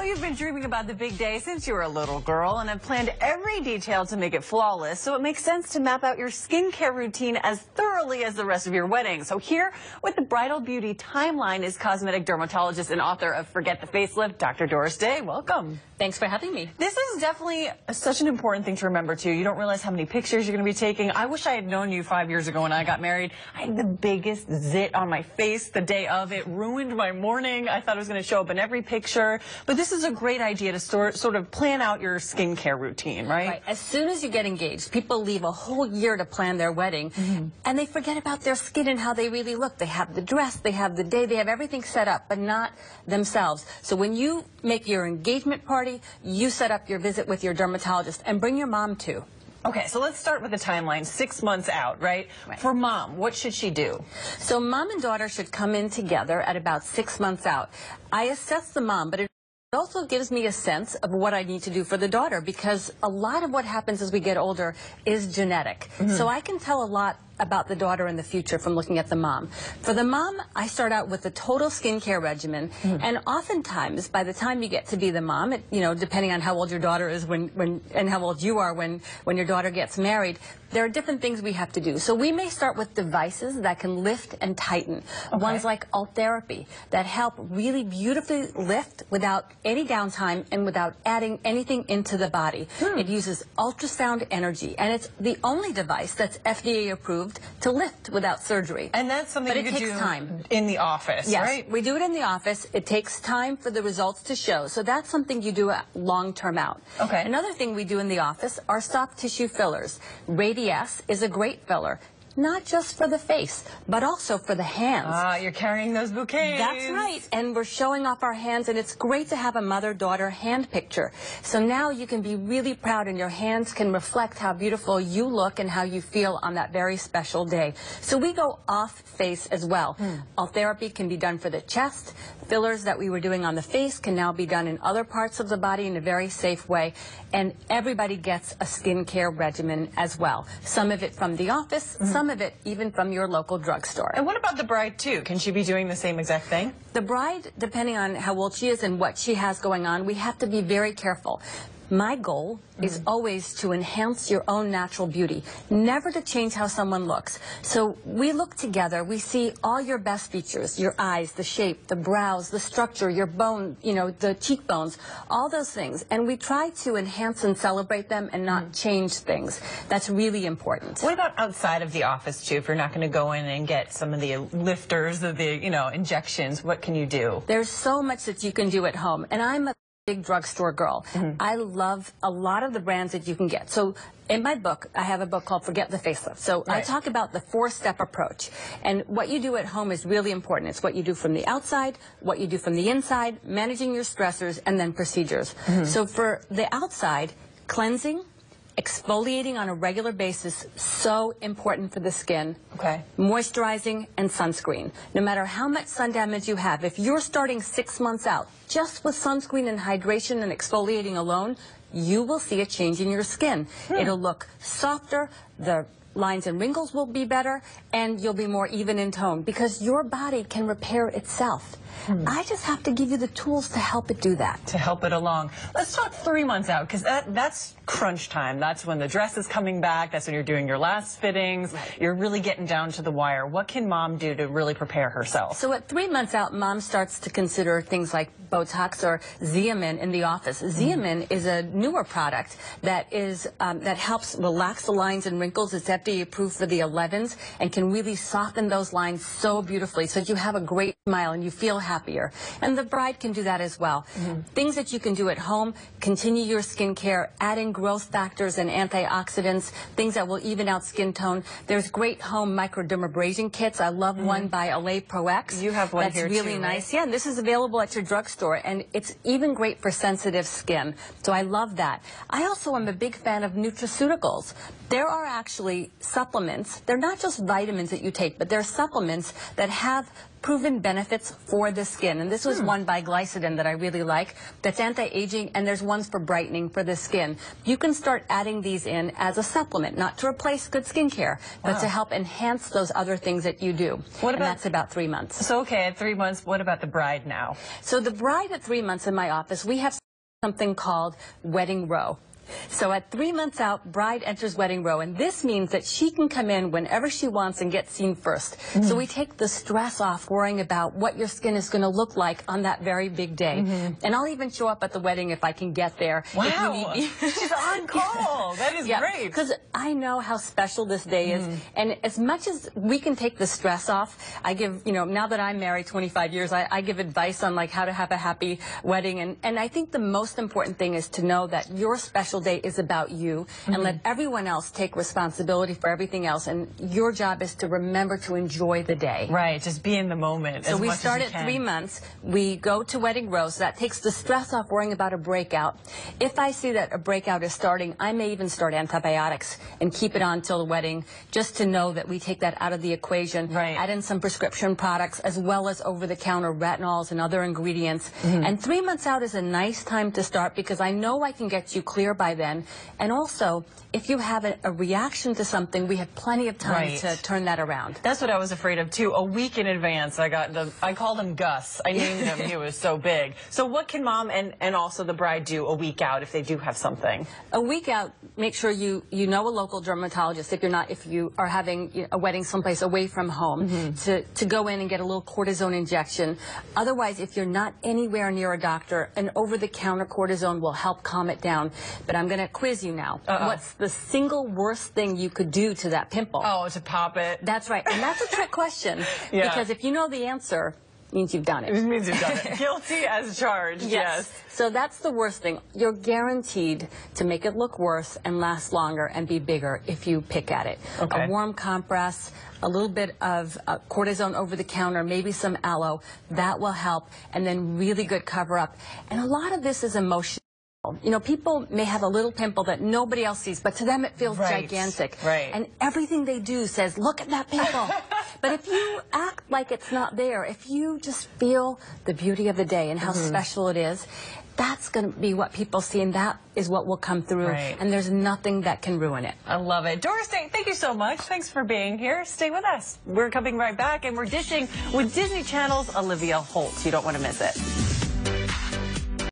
Well, you've been dreaming about the big day since you were a little girl and have planned every detail to make it flawless, so it makes sense to map out your skincare routine as thoroughly as the rest of your wedding. So here with the Bridal Beauty Timeline is cosmetic dermatologist and author of Forget the Facelift, Dr. Doris Day. Welcome. Thanks for having me. This is definitely such an important thing to remember, too. You don't realize how many pictures you're going to be taking. I wish I had known you 5 years ago when I got married. I had the biggest zit on my face the day of. It ruined my morning. I thought it was going to show up in every picture. But this is a great idea to sort of plan out your skincare routine, right? Right. As soon as you get engaged, people leave a whole year to plan their wedding, and they forget about their skin and how they really look. They have the dress, they have the day, they have everything set up, but not themselves. So when you make your engagement party, you set up your visit with your dermatologist, and bring your mom too. Okay, so let's start with the timeline, 6 months out, right? For mom, what should she do? So mom and daughter should come in together at about 6 months out. I assess the mom, but it also gives me a sense of what I need to do for the daughter, because a lot of what happens as we get older is genetic. So I can tell a lot about the daughter in the future from looking at the mom. For the mom, I start out with a total skincare regimen, and oftentimes by the time you get to be the mom, depending on how old your daughter is and how old you are when your daughter gets married, there are different things we have to do. So we may start with devices that can lift and tighten. Ones like alt therapy that help really beautifully lift without any downtime and without adding anything into the body. It uses ultrasound energy, and it's the only device that's FDA approved to lift without surgery. And that's something you could do in the office, right? We do it in the office. It takes time for the results to show. So that's something you do long-term out. Another thing we do in the office are soft tissue fillers. Radiesse is a great filler. Not just for the face, but also for the hands. Ah, you're carrying those bouquets. That's right. And we're showing off our hands, and it's great to have a mother-daughter hand picture. So now you can be really proud, and your hands can reflect how beautiful you look and how you feel on that very special day. So we go off face as well. Alt therapy can be done for the chest. Fillers that we were doing on the face can now be done in other parts of the body in a very safe way. And everybody gets a skincare regimen as well. Some of it from the office, some of it even from your local drugstore. And what about the bride too? Can she be doing the same exact thing? The bride, depending on how old she is and what she has going on, we have to be very careful. My goal is always to enhance your own natural beauty, never to change how someone looks. So we look together, we see all your best features, your eyes, the shape, the brows, the structure, your bone, the cheekbones, all those things. And we try to enhance and celebrate them and not change things. That's really important. What about outside of the office too? If you're not going to go in and get some of the lifters, the injections, what can you do? There's so much that you can do at home. And I'm a big drugstore girl. I love a lot of the brands that you can get. So in my book, I have a book called Forget the Facelift. So I talk about the 4-step approach. And what you do at home is really important. It's what you do from the outside, what you do from the inside, managing your stressors, and then procedures. So for the outside, cleansing, exfoliating on a regular basis, so important for the skin. Moisturizing and sunscreen. No matter how much sun damage you have, if you're starting 6 months out, just with sunscreen and hydration and exfoliating alone, you will see a change in your skin. It'll look softer, the lines and wrinkles will be better, and you'll be more even in tone because your body can repair itself. I just have to give you the tools to help it do that. To help it along. Let's talk 3 months out, because that's crunch time. That's when the dress is coming back. That's when you're doing your last fittings. You're really getting down to the wire. What can mom do to really prepare herself? So at 3 months out, mom starts to consider things like Botox or Xeomin in the office. Xeomin is a newer product that helps relax the lines and wrinkles. It's FDA approved for the 11s and can really soften those lines so beautifully so that you have a great smile and you feel happier. And the bride can do that as well. Things that you can do at home: continue your skincare, add in growth factors and antioxidants, things that will even out skin tone. There's great home microdermabrasion kits. I love one by Olay Pro X. You have one here too, really nice. Yeah, and this is available at your drugstore, and it's even great for sensitive skin. So I love that. I also am a big fan of nutraceuticals. There are actually supplements. They're not just vitamins that you take, but they're supplements that have proven benefits for the skin. And this was one by Glycidin that I really like. That's anti-aging, and there's ones for brightening for the skin. You can start adding these in as a supplement, not to replace good skincare, but to help enhance those other things that you do. And that's about 3 months. So, okay, at 3 months, what about the bride now? So the bride at 3 months in my office, we have something called Wedding Row. So at 3 months out, bride enters wedding row, and this means that she can come in whenever she wants and get seen first. So we take the stress off worrying about what your skin is going to look like on that very big day. And I'll even show up at the wedding if I can get there. Wow, if you need me. she's on call. That is great. Because I know how special this day is, and as much as we can take the stress off, I give, now that I'm married 25 years, I give advice on like how to have a happy wedding, and I think the most important thing is to know that your special day is about you, and let everyone else take responsibility for everything else, and your job is to remember to enjoy the day. Right, just be in the moment. So we start at 3 months, we go to wedding row, so that takes the stress off worrying about a breakout. If I see that a breakout is starting, I may even start antibiotics and keep it on till the wedding, just to know that we take that out of the equation. Right. Add in some prescription products as well as over-the-counter retinols and other ingredients. And 3 months out is a nice time to start, because I know I can get you clear by then. And also, if you have a reaction to something, we have plenty of time to turn that around. That's what I was afraid of too. A week in advance, I called him Gus. I named him. He was so big. So what can mom and also the bride do a week out if they do have something? A week out, make sure you know a local dermatologist if you are having a wedding someplace away from home, to go in and get a little cortisone injection. Otherwise, if you're not anywhere near a doctor, an over-the-counter cortisone will help calm it down. But I'm going to quiz you now. What's the single worst thing you could do to that pimple? Oh, to pop it. That's right. And that's a trick question. Because if you know the answer, it means you've done it. It means you've done it. Guilty as charged, yes. So that's the worst thing. You're guaranteed to make it look worse and last longer and be bigger if you pick at it. A warm compress, a little bit of cortisone over the counter, maybe some aloe, that will help, and then really good cover up. And a lot of this is emotional. People may have a little pimple that nobody else sees, but to them it feels gigantic. And everything they do says, look at that pimple. But if you act like it's not there, if you just feel the beauty of the day and how special it is, that's going to be what people see, and that is what will come through. And there's nothing that can ruin it. I love it. Doris, thank you so much. Thanks for being here. Stay with us. We're coming right back, and we're dishing with Disney Channel's Olivia Holt. You don't want to miss it.